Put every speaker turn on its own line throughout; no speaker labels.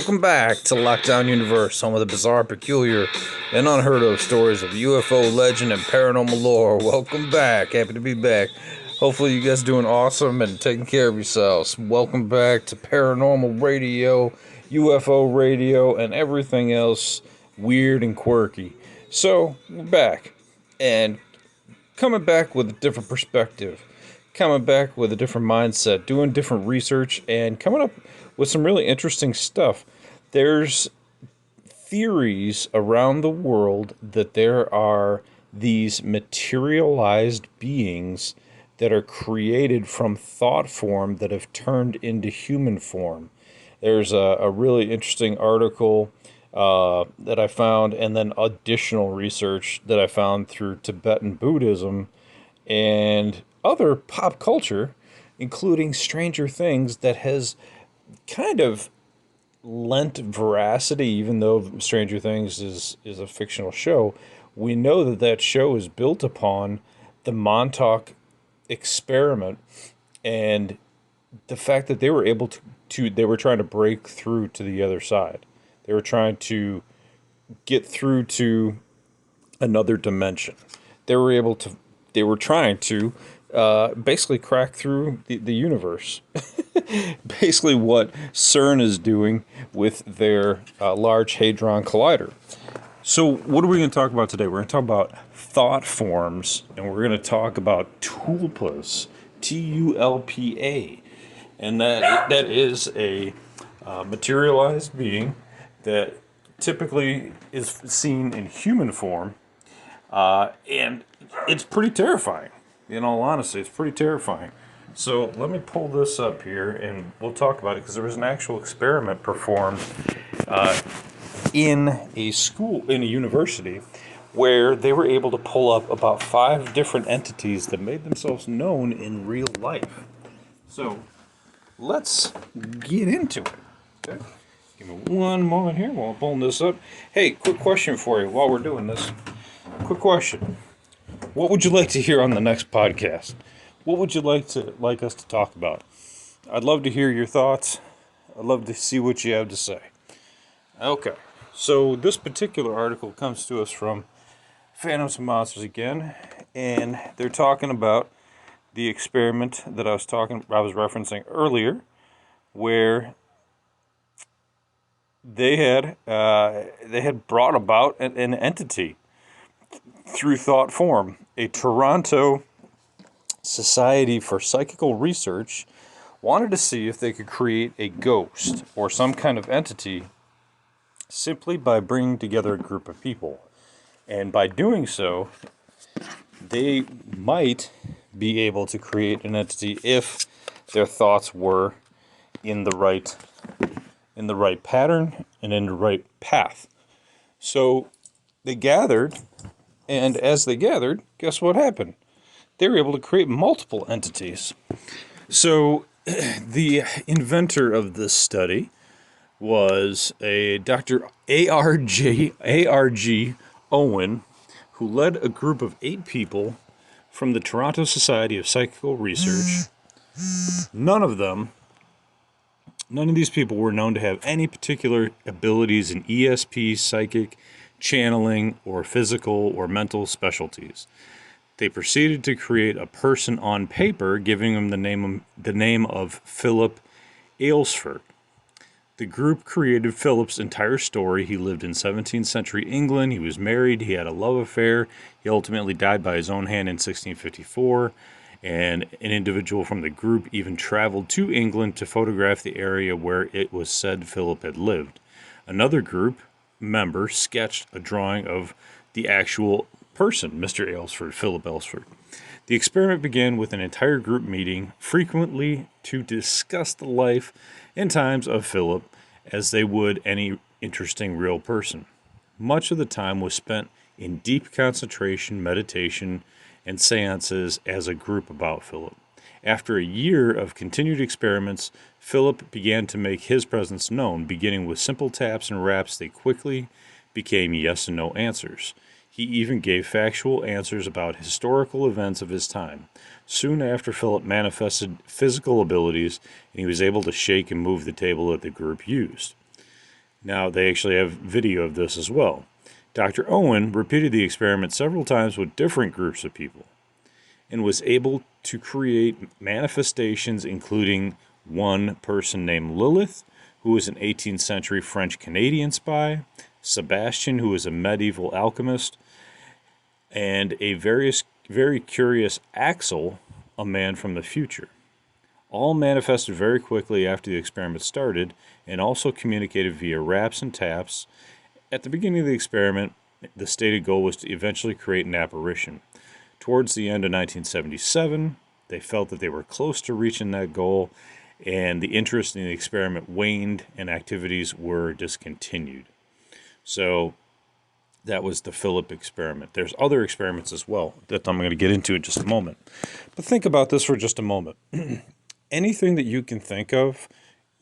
welcome back to Lockdown Universe, home of the bizarre, peculiar, and unheard of stories of UFO legend and paranormal lore. Welcome back. Happy to be back. Hopefully you guys doing awesome and taking care of yourselves. Welcome back to Paranormal Radio, UFO Radio, and everything else weird and quirky. So, we're back. And coming back with a different perspective, coming back with a different mindset, doing different research, and coming up with some really interesting stuff. There's theories around the world that there are these materialized beings that are created from thought form that have turned into human form. There's a really interesting article that I found, and then additional research that I found through Tibetan Buddhism and other pop culture, including Stranger Things, that has kind of lent veracity, even though Stranger Things is a fictional show. We know that that show is built upon the Montauk experiment and the fact that they were able they were trying to break through to the other side. They were trying to get through to another dimension. They were trying to basically crack through the universe. Basically what CERN is doing with their Large Hadron Collider. So what are we going to talk about today? We're going to talk about thought forms, and we're going to talk about tulpas, Tulpa. And that is a materialized being that typically is seen in human form, and it's pretty terrifying. In all honesty, it's pretty terrifying. So let me pull this up here, and we'll talk about it, because there was an actual experiment performed in a university, where they were able to pull up about 5 different entities that made themselves known in real life. So let's get into it. Okay. Give me one moment here while I'm pulling this up. Hey, quick question for you while we're doing this. Quick question. What would you like to hear on the next podcast? What would you like us to talk about? I'd love to hear your thoughts. I'd love to see what you have to say. Okay. So this particular article comes to us from Phantoms and Monsters again, and they're talking about the experiment that I was referencing earlier, where they had brought about an entity through thought form. A Toronto Society for Psychical Research wanted to see if they could create a ghost or some kind of entity simply by bringing together a group of people. And by doing so, they might be able to create an entity if their thoughts were in the right pattern and in the right path. So they gathered, and as they gathered, guess what happened? They were able to create multiple entities. So the inventor of this study was a Dr. A.R.G. Owen, who led a group of 8 people from the Toronto Society of Psychical Research. None of these people were known to have any particular abilities in ESP, psychic, channeling, or physical or mental specialties. They proceeded to create a person on paper, giving him the name of Philip Aylesford. The group created Philip's entire story. He lived in 17th century England. He was married. He had a love affair. He ultimately died by his own hand in 1654. And an individual from the group even traveled to England to photograph the area where it was said Philip had lived. Another group member sketched a drawing of the actual person, Mr. Aylesford, Philip Aylesford. The experiment began with an entire group meeting frequently to discuss the life and times of Philip as they would any interesting real person. Much of the time was spent in deep concentration, meditation, and seances as a group about Philip. After a year of continued experiments, Philip began to make his presence known. Beginning with simple taps and raps, they quickly became yes and no answers. He even gave factual answers about historical events of his time. Soon after, Philip manifested physical abilities, and he was able to shake and move the table that the group used.
Now, they actually have video of this as well. Dr. Owen repeated the experiment several times with different groups of people and was able to create manifestations, including one person named Lilith, who was an 18th century French Canadian spy, Sebastian, who was a medieval alchemist, and a very curious Axel, a man from the future. All manifested very quickly after the experiment started and also communicated via raps and taps. At the beginning of the experiment, the stated goal was to eventually create an apparition. Towards the end of 1977, they felt that they were close to reaching that goal, and the interest in the experiment waned and activities were discontinued. So that was the Philip experiment. There's other experiments as well that I'm going to get into in just a moment. But think about this for just a moment. Anything that you can think of,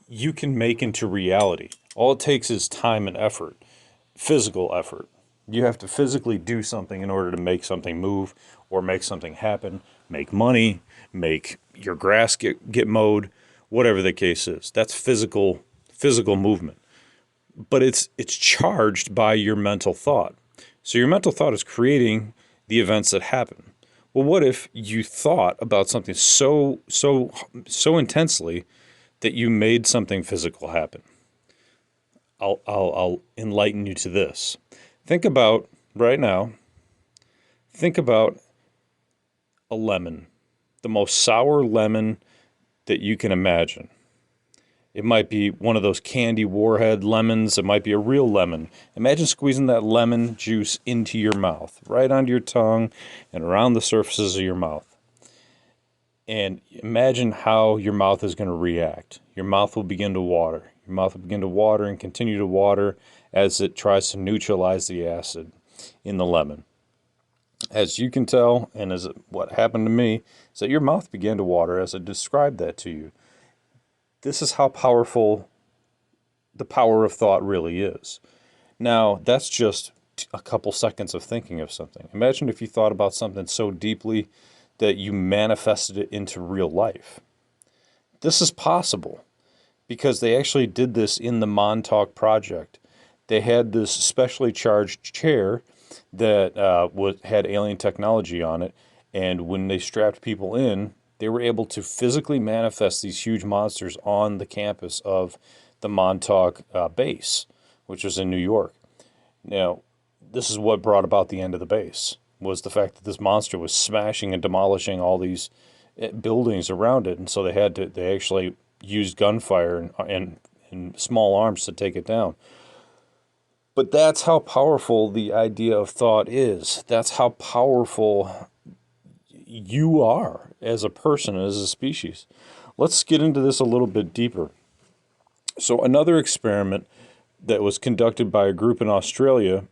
you can make into reality. All it takes is time and effort, physical effort. You have to physically do something in order to make something move or make something happen, make money, make your grass get mowed, whatever the case is. That's physical movement. But it's charged by your mental thought. So your mental thought is creating the events that happen. Well, what if you thought about something so intensely that you made something physical happen? I'll enlighten you to this. Think about right now. Think about a lemon, the most sour lemon that you can imagine. It might be one of those candy warhead lemons. It might be a real lemon. Imagine squeezing that lemon juice into your mouth, right onto your tongue and around the surfaces of your mouth. And imagine how your mouth is going to react. Your mouth will begin to water. Your mouth will begin to water and continue to water as it tries to neutralize the acid in the lemon. As you can tell, and as what happened to me, is that your mouth began to water as I described that to you. This is how powerful the power of thought really is. Now, that's just a couple seconds of thinking of something. Imagine if you thought about something so deeply that you manifested it into real life. This is possible because they actually did this in the Montauk Project. They had this specially charged chair that had alien technology on it, and when they strapped people in, they were able to physically manifest these huge monsters on the campus of the Montauk base, which was in New York. Now, this is what brought about the end of the base, was the fact that this monster was smashing and demolishing all these buildings around it, and so they actually used gunfire and small arms to take it down. But that's how powerful the idea of thought is. That's how powerful you are as a person, as a species. Let's get into this a little bit deeper. So another experiment that was conducted by a group in Australia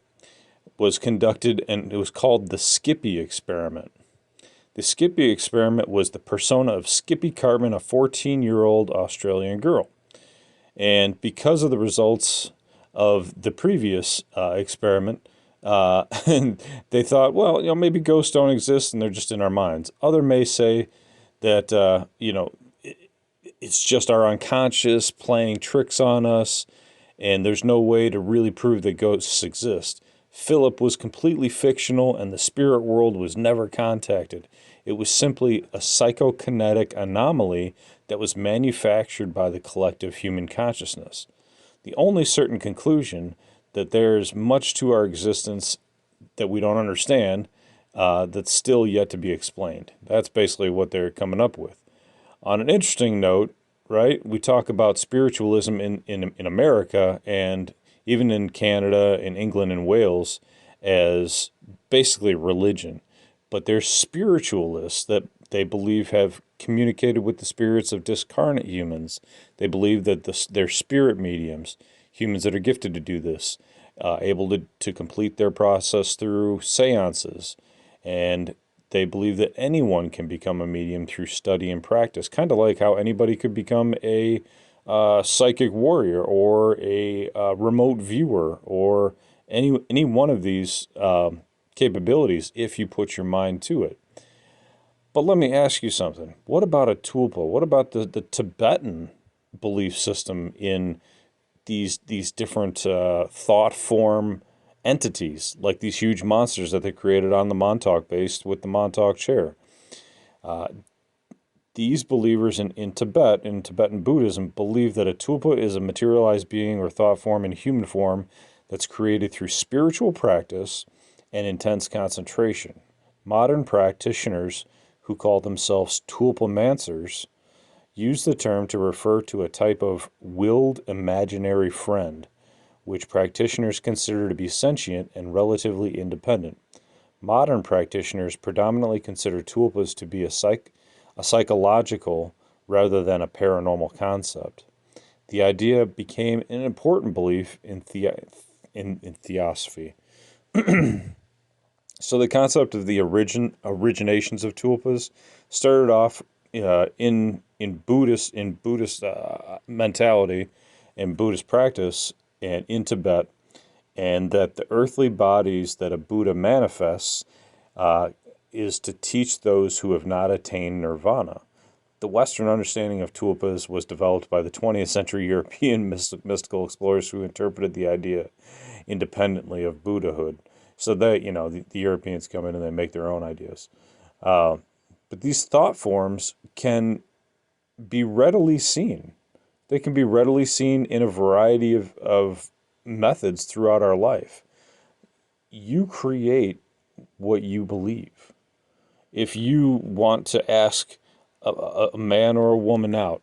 was conducted, and it was called the Skippy experiment. The Skippy experiment was the persona of Skippy Cartman, a 14-year-old Australian girl. And because of the results of the previous experiment, and they thought, well, maybe ghosts don't exist and they're just in our minds. Other may say that, it's just our unconscious playing tricks on us, and there's no way to really prove that ghosts exist. Philip was completely fictional, and the spirit world was never contacted. It was simply a psychokinetic anomaly that was manufactured by the collective human consciousness. The only certain conclusion that there's much to our existence that we don't understand that's still yet to be explained. That's basically what they're coming up with. On an interesting note, right, we talk about spiritualism in America and even in Canada and England and Wales as basically religion. But there's spiritualists that they believe have communicated with the spirits of discarnate humans. They believe that they're spirit mediums, humans that are gifted to do this, able to complete their process through seances. And they believe that anyone can become a medium through study and practice, kind of like how anybody could become a psychic warrior or a remote viewer or any one of these capabilities if you put your mind to it. But let me ask you something. What about a tulpa? What about the Tibetan belief system in these different thought form entities, like these huge monsters that they created on the Montauk base with the Montauk chair. These believers in Tibet, in Tibetan Buddhism, believe that a tulpa is a materialized being or thought form in human form that's created through spiritual practice and intense concentration. Modern practitioners who call themselves tulpamancers use the term to refer to a type of willed imaginary friend, which practitioners consider to be sentient and relatively independent. Modern practitioners predominantly consider tulpas to be a psychological rather than a paranormal concept. The idea became an important belief in theosophy. So the concept of the originations of tulpas started off in Buddhist mentality and Buddhist practice and in Tibet, and that the earthly bodies that a Buddha manifests uh, is to teach those who have not attained nirvana. The Western understanding of tulpas was developed by the 20th century European mystical explorers who interpreted the idea independently of Buddhahood. So they, the Europeans come in and they make their own ideas. But these thought forms can be readily seen. They can be readily seen in a variety of methods throughout our life. You create what you believe. If you want to ask a man or a woman out,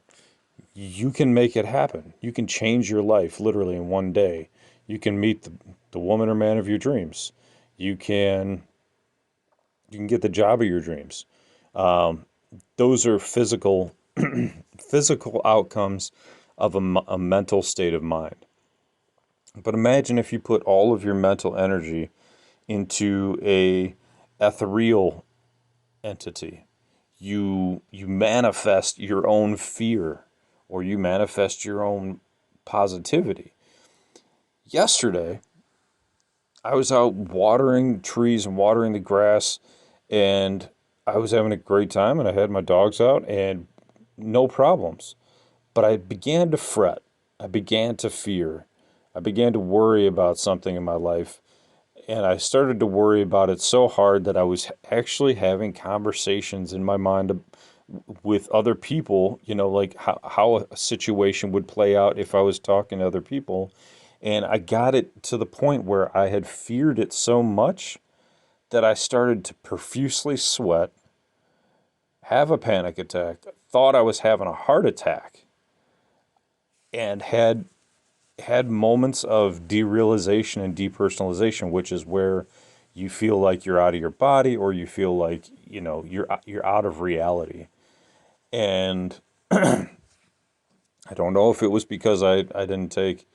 you can make it happen. You can change your life literally in one day. You can meet the woman or man of your dreams. You can get the job of your dreams. Those are physical outcomes of a mental state of mind. But imagine if you put all of your mental energy into a ethereal entity. You manifest your own fear, or you manifest your own positivity. Yesterday, I was out watering trees and watering the grass, and I was having a great time, and I had my dogs out, and no problems. But I began to fret. I began to fear. I began to worry about something in my life. And I started to worry about it so hard that I was actually having conversations in my mind with other people, like how a situation would play out if I was talking to other people. And I got it to the point where I had feared it so much that I started to profusely sweat, have a panic attack, thought I was having a heart attack, and had moments of derealization and depersonalization, which is where you feel like you're out of your body, or you feel like you're out of reality. And I don't know if it was because I didn't take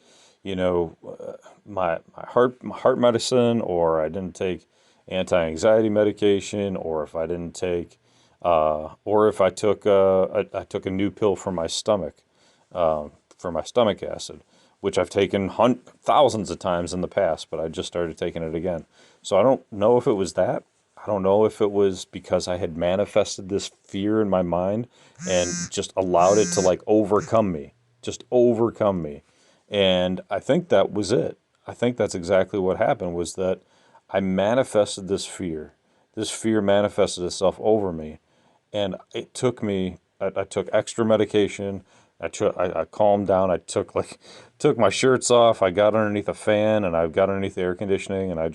my heart medicine, or I didn't take anti-anxiety medication, or if I didn't take or if I took a new pill for my stomach acid, which I've taken thousands of times in the past, but I just started taking it again. So I don't know if it was that. I don't know if it was because I had manifested this fear in my mind and just allowed it to like overcome me. And I think that was it. I think that's exactly what happened, was that I manifested this fear. This fear manifested itself over me, and it took me. I took extra medication. I calmed down. I took my shirts off. I got underneath a fan and I got underneath the air conditioning, and I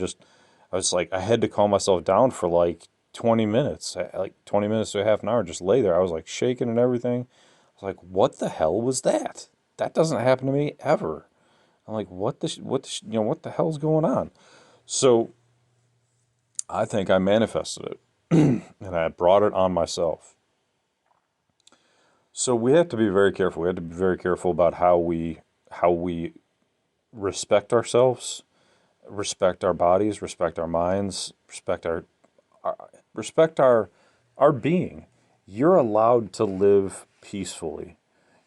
was like, I had to calm myself down for like 20 minutes, like 20 minutes to a half an hour. Just lay there. I was like shaking and everything. I was like, what the hell was that? That doesn't happen to me ever. I'm like, what the hell's going on? So I think I manifested it and I brought it on myself. So we have to be very careful. We have to be very careful about how we respect ourselves, respect our bodies, respect our minds, our respect our being. You're allowed to live peacefully.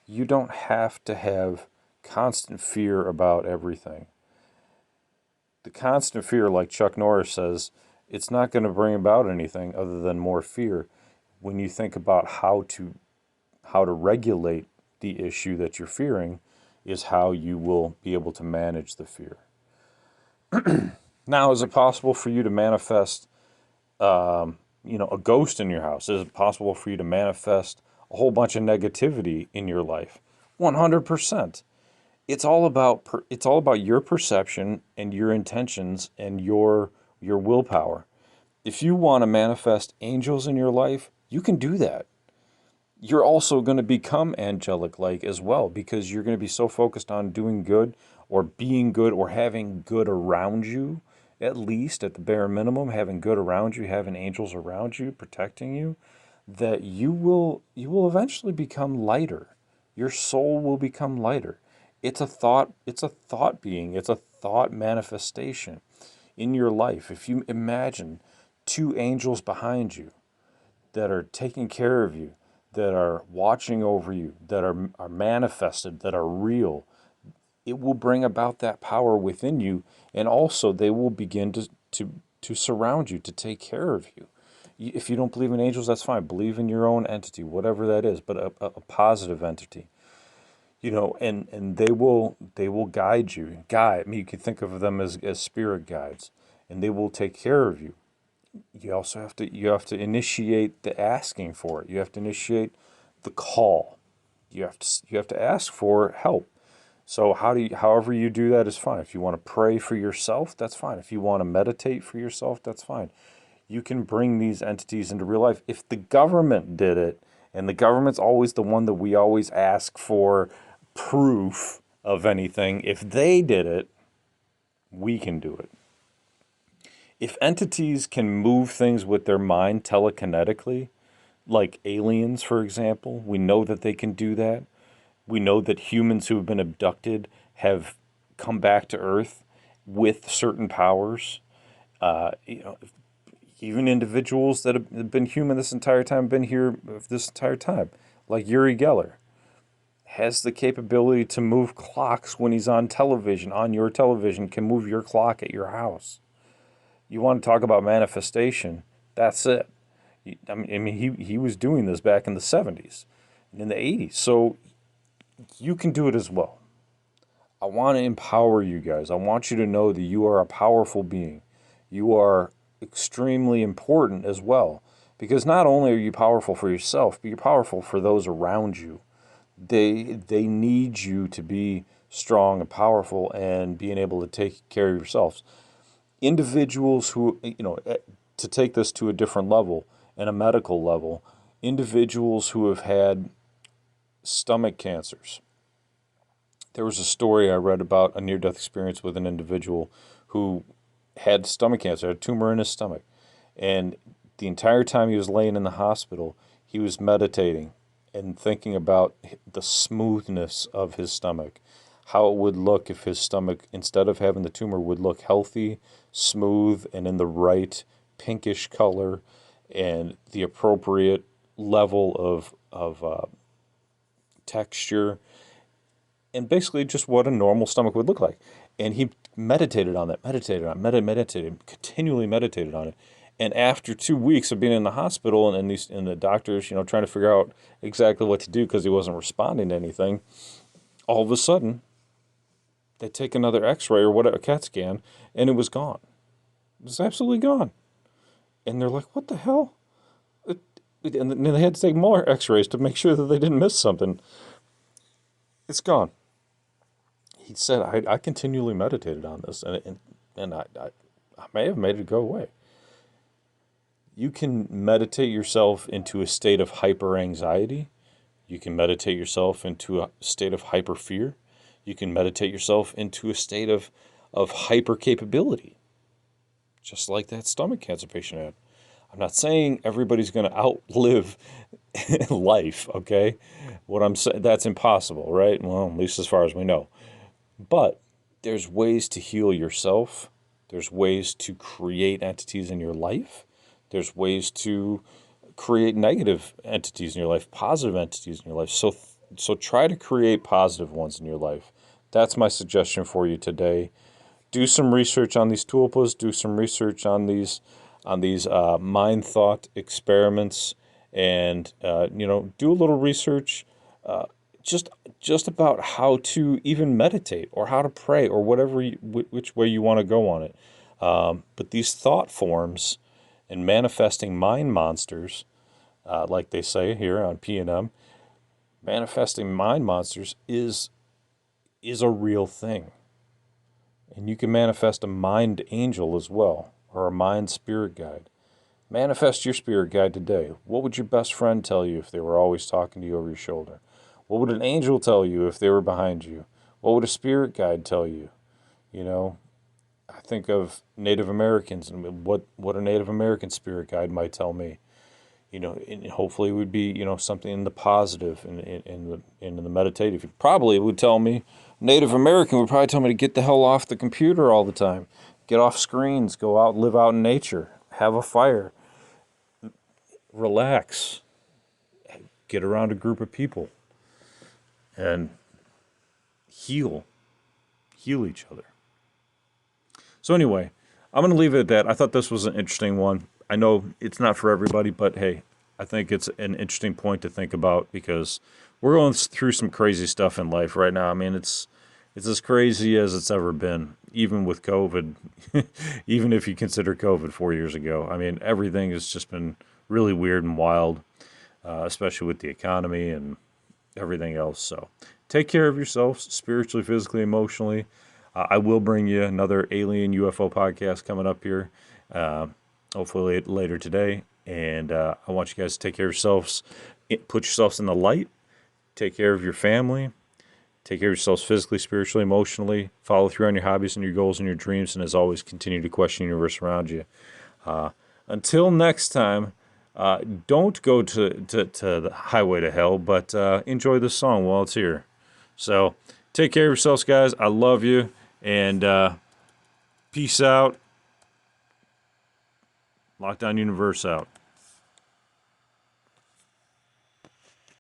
You don't have to have constant fear about everything. The constant fear, like Chuck Norris says, it's not going to bring about anything other than more fear. When you think about how to regulate the issue that you're fearing, is how you will be able to manage the fear. Now, is it possible for you to manifest, a ghost in your house? Is it possible for you to manifest a whole bunch of negativity in your life? 100%. It's all about your perception and your intentions and your willpower. If you want to manifest angels in your life, you can do that. You're also going to become angelic like as well, because you're going to be so focused on doing good or being good or having good around you, at least at the bare minimum, having good around you, having angels around you protecting you, that you will eventually become lighter. Your soul will become lighter. It's a thought being, it's a thought manifestation in your life. If you imagine two angels behind you that are taking care of you, that are watching over you, that are manifested, that are real, it will bring about that power within you, and also they will begin to surround you, to take care of you. If you don't believe in angels, that's fine. Believe in your own entity, whatever that is, but a positive entity. And they will guide you. Guide. I mean, you can think of them as spirit guides, and they will take care of you. You have to initiate the asking for it. You have to initiate the call. You have to ask for help. So however you do that is fine. If you want to pray for yourself, that's fine. If you want to meditate for yourself, that's fine. You can bring these entities into real life. If the government did it, and the government's always the one that we always ask for proof of anything, if they did it, we can do it. If entities can move things with their mind telekinetically, like aliens, for example, we know that they can do that. We know that humans who have been abducted have come back to Earth with certain powers. Uh, you know, Even individuals that have been human this entire time, been here this entire time, like Uri Geller, has the capability to move clocks when he's on television, on your television, can move your clock at your house. You want to talk about manifestation? That's it. I mean, he was doing this back in the 70s and in the 80s. So you can do it as well. I want to empower you guys. I want you to know that you are a powerful being. You are extremely important as well. Because not only are you powerful for yourself, but you're powerful for those around you. They need you to be strong and powerful and being able to take care of yourselves. Individuals who, to take this to a different level and a medical level, individuals who have had stomach cancers. There was a story I read about a near-death experience with an individual who had stomach cancer, had a tumor in his stomach. And the entire time he was laying in the hospital, he was meditating and thinking about the smoothness of his stomach, how it would look if his stomach, instead of having the tumor, would look healthy, smooth, and in the right pinkish color and the appropriate level of texture, and basically just what a normal stomach would look like. And he meditated on that, meditated, continually meditated on it. And after 2 weeks of being in the hospital and the doctors, trying to figure out exactly what to do because he wasn't responding to anything, all of a sudden they take another X-ray or whatever, a CAT scan, and it was gone. It was absolutely gone. And they're like, "What the hell?" And then they had to take more X-rays to make sure that they didn't miss something. It's gone. He said, I continually meditated on this, and I may have made it go away. You can meditate yourself into a state of hyper anxiety. You can meditate yourself into a state of hyper fear. You can meditate yourself into a state of hyper capability, just like that stomach cancer patient had. I'm not saying everybody's going to outlive life, okay? What I'm saying, that's impossible, right? Well, at least as far as we know. But there's ways to heal yourself. There's ways to create entities in your life. There's ways to create negative entities in your life, positive entities in your life. So try to create positive ones in your life. That's my suggestion for you today. Do some research on these tulpas. Do some research on these mind thought experiments, and do a little research. just about how to even meditate or how to pray or whatever which way you want to go on it. But these thought forms and manifesting mind monsters, like they say here on P&M, manifesting mind monsters is a real thing. And you can manifest a mind angel as well, or a mind spirit guide. Manifest your spirit guide today. What would your best friend tell you if they were always talking to you over your shoulder? What would an angel tell you if they were behind you? What would a spirit guide tell you? You know, I think of Native Americans and what a Native American spirit guide might tell me. You know, and hopefully it would be, you know, something in the positive and in the meditative. Probably it would tell me, Native American would probably tell me to get the hell off the computer all the time, get off screens, go out, live out in nature, have a fire, relax, get around a group of people, and heal each other. So anyway, I'm going to leave it at that. I thought this was an interesting one. I know it's not for everybody, but hey, I think it's an interesting point to think about because we're going through some crazy stuff in life right now. I mean, it's as crazy as it's ever been, even with COVID, even if you consider COVID 4 years ago. I mean, everything has just been really weird and wild, especially with the economy and everything else. So take care of yourself spiritually, physically, emotionally. I will bring you another alien UFO podcast coming up here, hopefully later today. And I want you guys to take care of yourselves, put yourselves in the light, take care of your family, take care of yourselves physically, spiritually, emotionally, follow through on your hobbies and your goals and your dreams, and as always, continue to question the universe around you. Until next time, don't go to the highway to hell, but enjoy this song while it's here. So take care of yourselves, guys. I love you, and peace out. Lockdown Universe out.